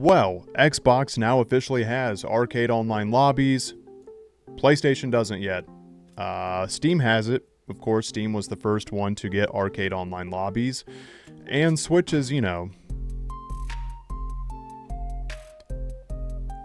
Well, Xbox now officially has arcade online lobbies. PlayStation doesn't yet. Steam has it. Of course, Steam was the first one to get arcade online lobbies. And Switch is,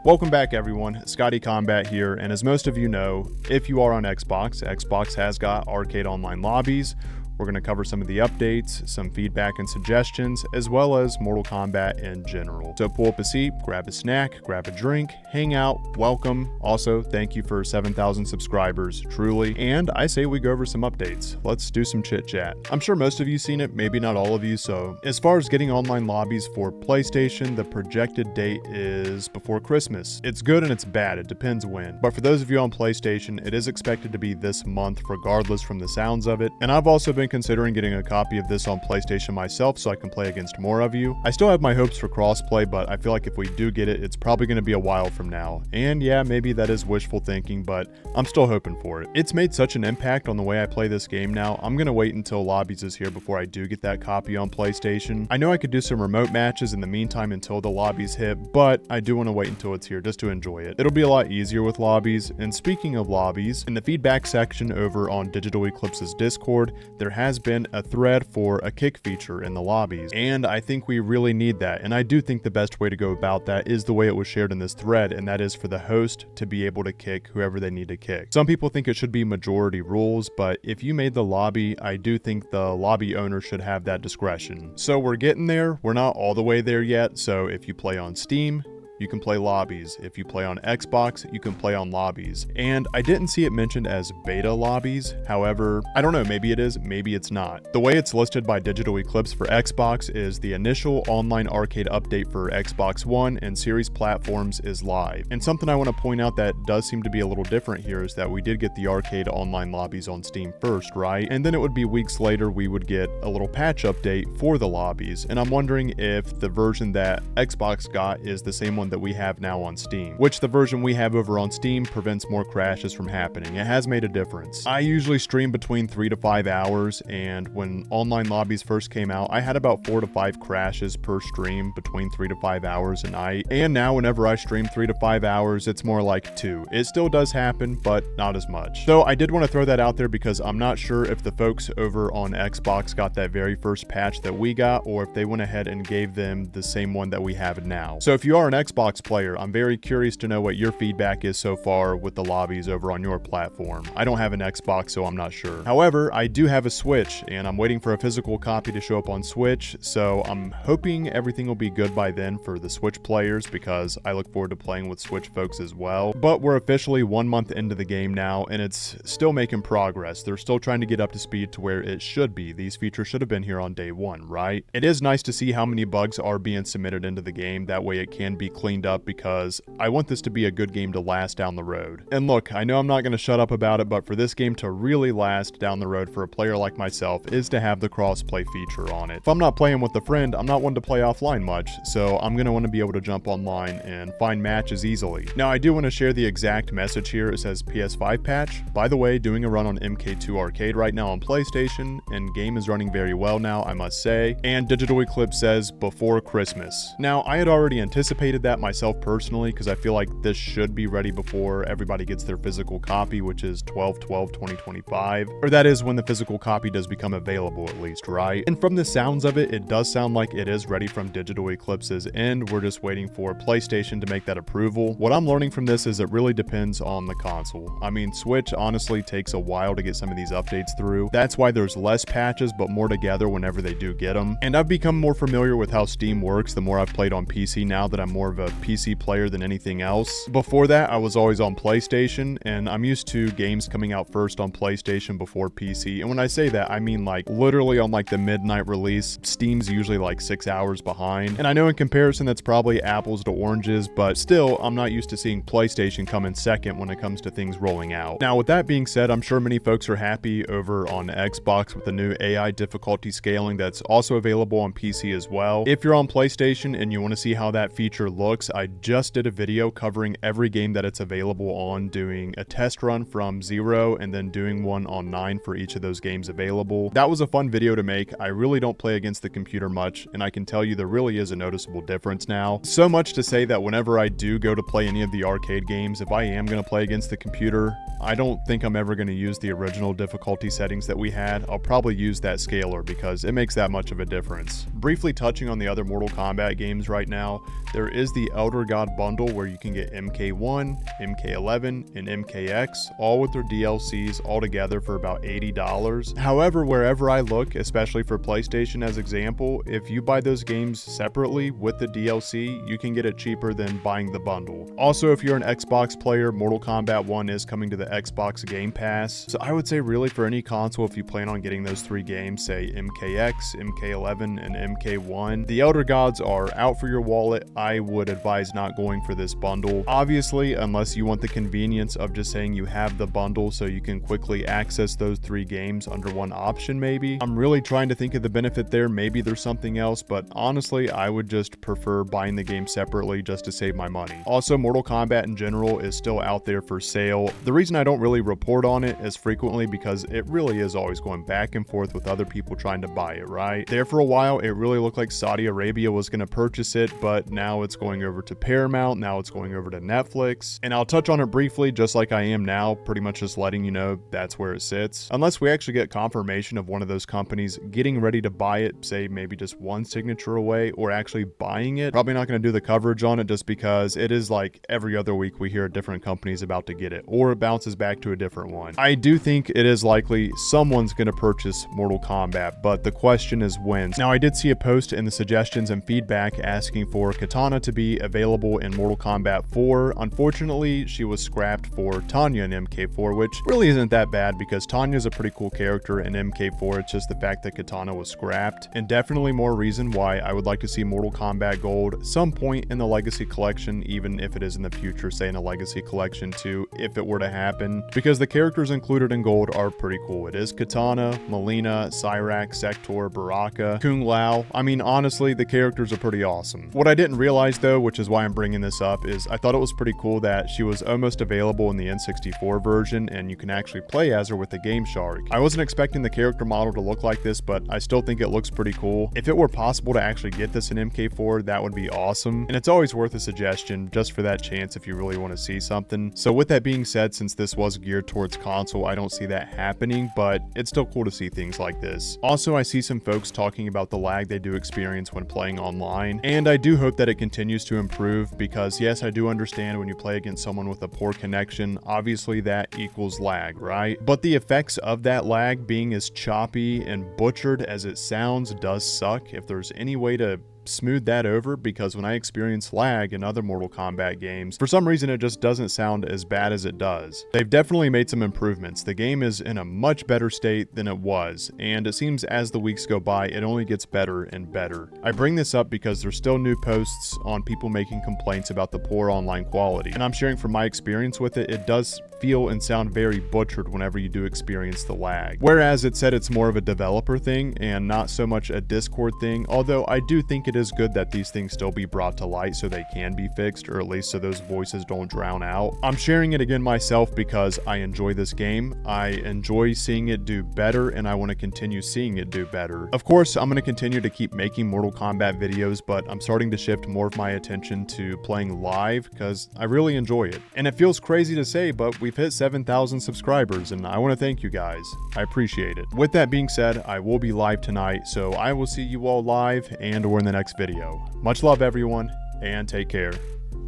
Welcome back everyone, Scotty Kombat here, and as most of you know, if you are on Xbox, Xbox has got arcade online lobbies. We're going to cover some of the updates, some feedback and suggestions, as well as Mortal Kombat in general. So pull up a seat, grab a snack, grab a drink, hang out, welcome. Also, thank you for 7,000 subscribers, truly. And I say we go over some updates. Let's do some chit chat. I'm sure most of you seen it, maybe not all of you. So as far as getting online lobbies for PlayStation, the projected date is before Christmas. It's good and it's bad, it depends when. But for those of you on PlayStation, it is expected to be this month regardless from the sounds of it. And I've also been considering getting a copy of this on PlayStation myself so I can play against more of you. I still have my hopes for crossplay, but I feel like if we do get it, it's probably going to be a while from now. And yeah, maybe that is wishful thinking, but I'm still hoping for it. It's made such an impact on the way I play this game now. I'm going to wait until Lobbies is here before I do get that copy on PlayStation. I know I could do some remote matches in the meantime until the Lobbies hit, but I do want to wait until it's here just to enjoy it. It'll be a lot easier with Lobbies. And speaking of Lobbies, in the feedback section over on Digital Eclipse's Discord, there has been a thread for a kick feature in the lobbies, and I think we really need that. And I do think the best way to go about that is the way it was shared in this thread, and that is for the host to be able to kick whoever they need to kick. Some people think it should be majority rules, but if you made the lobby, I do think the lobby owner should have that discretion. So we're getting there. We're not all the way there yet, so if you play on Steam, you can play lobbies. If you play on Xbox, you can play on lobbies. And I didn't see it mentioned as beta lobbies. However, I don't know, maybe it is, maybe it's not. The way it's listed by Digital Eclipse for Xbox is the initial online arcade update for Xbox One and series platforms is live. And something I want to point out that does seem to be a little different here is that we did get the arcade online lobbies on Steam first, right? And then it would be weeks later we would get a little patch update for the lobbies. And I'm wondering if the version that Xbox got is the same one that we have now on Steam, which the version we have over on Steam prevents more crashes from happening. It has made a difference. I usually stream between 3 to 5 hours, and when online lobbies first came out, I had about 4 to 5 crashes per stream between 3 to 5 hours a night. And now whenever I stream 3 to 5 hours, it's more like 2. It still does happen, but not as much. So I did want to throw that out there because I'm not sure if the folks over on Xbox got that very first patch that we got, or if they went ahead and gave them the same one that we have now. So if you are an Xbox player, I'm very curious to know what your feedback is so far with the lobbies over on your platform. I don't have an Xbox, so I'm not sure. However, I do have a Switch, and I'm waiting for a physical copy to show up on Switch, so I'm hoping everything will be good by then for the Switch players because I look forward to playing with Switch folks as well. But we're officially 1 month into the game now, and it's still making progress. They're still trying to get up to speed to where it should be. These features should have been here on day one, right? It is nice to see how many bugs are being submitted into the game. That way it can be cleaned up because I want this to be a good game to last down the road. And look, I know I'm not going to shut up about it, but for this game to really last down the road for a player like myself is to have the crossplay feature on it. If I'm not playing with a friend, I'm not one to play offline much, so I'm going to want to be able to jump online and find matches easily. Now, I do want to share the exact message here. It says PS5 patch. By the way, doing a run on MK2 Arcade right now on PlayStation, and game is running very well now, I must say. And Digital Eclipse says before Christmas. Now, I had already anticipated that myself personally because I feel like this should be ready before everybody gets their physical copy, which is 12/12/2025, or that is when the physical copy does become available at least, right? And from the sounds of it, it does sound like it is ready from Digital Eclipse's end. We're just waiting for PlayStation to make that approval. What I'm learning from this is it really depends on the console. I mean, Switch honestly takes a while to get some of these updates through. That's why there's less patches, but more together whenever they do get them. And I've become more familiar with how Steam works the more I've played on PC now that I'm more of a PC player than anything else. Before that, I was always on PlayStation, and I'm used to games coming out first on PlayStation before PC. And when I say that, I mean like literally on like the midnight release. Steam's usually like 6 hours behind. And I know in comparison that's probably apples to oranges, but still, I'm not used to seeing PlayStation come in second when it comes to things rolling out. Now, with that being said, I'm sure many folks are happy over on Xbox with the new AI difficulty scaling that's also available on PC as well. If you're on PlayStation and you want to see how that feature looks, looks, I just did a video covering every game that it's available on, doing a test run from 0 and then doing one on 9 for each of those games available. That was a fun video to make. I really don't play against the computer much, and I can tell you there really is a noticeable difference now. So much to say that whenever I do go to play any of the arcade games, if I am going to play against the computer, I don't think I'm ever going to use the original difficulty settings that we had. I'll probably use that scaler because it makes that much of a difference. Briefly touching on the other Mortal Kombat games right now, there is the Elder God bundle where you can get MK1, MK11, and MKX, all with their DLCs all together for about $80. However, wherever I look, especially for PlayStation as example, if you buy those games separately with the DLC, you can get it cheaper than buying the bundle. Also, if you're an Xbox player, Mortal Kombat 1 is coming to the Xbox Game Pass. So I would say really for any console, if you plan on getting those 3 games, say MKX, MK11, and MK1, the Elder Gods are out for your wallet. I would advise not going for this bundle. Obviously, unless you want the convenience of just saying you have the bundle so you can quickly access those 3 games under one option maybe. I'm really trying to think of the benefit there. Maybe there's something else, but honestly, I would just prefer buying the game separately just to save my money. Also, Mortal Kombat in general is still out there for sale. The reason I don't really report on it as frequently because it really is always going back and forth with other people trying to buy it, right? There for a while, it really looked like Saudi Arabia was going to purchase it, but now it's going over to Paramount, now it's going over to Netflix, and I'll touch on it briefly just like I am now, pretty much just letting you know that's where it sits. Unless we actually get confirmation of one of those companies getting ready to buy it, say maybe just one signature away, or actually buying it, probably not going to do the coverage on it just because it is like every other week we hear a different company's about to get it, or it bounces back to a different one. I do think it is likely someone's going to purchase Mortal Kombat, but the question is when. Now, I did see a post in the suggestions and feedback asking for Kitana to be available in Mortal Kombat 4. Unfortunately, she was scrapped for Tanya in MK4, which really isn't that bad because Tanya's a pretty cool character in MK4. It's just the fact that Kitana was scrapped, and definitely more reason why I would like to see Mortal Kombat Gold some point in the Legacy Collection, even if it is in the future, say in a Legacy Collection 2, if it were to happen, because the characters included in Gold are pretty cool. It is Kitana, Melina, Cyrax, Sector, Baraka, Kung Lao. I mean, honestly, the characters are pretty awesome. What I didn't realize though, which is why I'm bringing this up, is I thought it was pretty cool that she was almost available in the N64 version and you can actually play as her with the Game Shark. I wasn't expecting the character model to look like this, but I still think it looks pretty cool. If it were possible to actually get this in MK4, that would be awesome. And it's always worth a suggestion just for that chance if you really want to see something. So with that being said, since this was geared towards console, I don't see that happening, but it's still cool to see things like this. Also, I see some folks talking about the lag they do experience when playing online, and I do hope that it continues to improve because yes, I do understand when you play against someone with a poor connection, obviously that equals lag, right? But the effects of that lag being as choppy and butchered as it sounds does suck. If there's any way to smooth that over, because when I experience lag in other Mortal Kombat games, for some reason it just doesn't sound as bad as it does. They've definitely made some improvements. The game is in a much better state than it was, and it seems as the weeks go by, it only gets better and better. I bring this up because there's still new posts on people making complaints about the poor online quality, and I'm sharing from my experience with it. It does feel and sound very butchered whenever you do experience the lag. Whereas it said it's more of a developer thing and not so much a Discord thing, although I do think it is good that these things still be brought to light so they can be fixed, or at least so those voices don't drown out. I'm sharing it again myself because I enjoy this game. I enjoy seeing it do better, and I want to continue seeing it do better. Of course, I'm going to continue to keep making Mortal Kombat videos, but I'm starting to shift more of my attention to playing live because I really enjoy it. And it feels crazy to say, but we've hit 7,000 subscribers, and I want to thank you guys. I appreciate it. With that being said, I will be live tonight, so I will see you all live and or in the next video. Much love, everyone, and take care.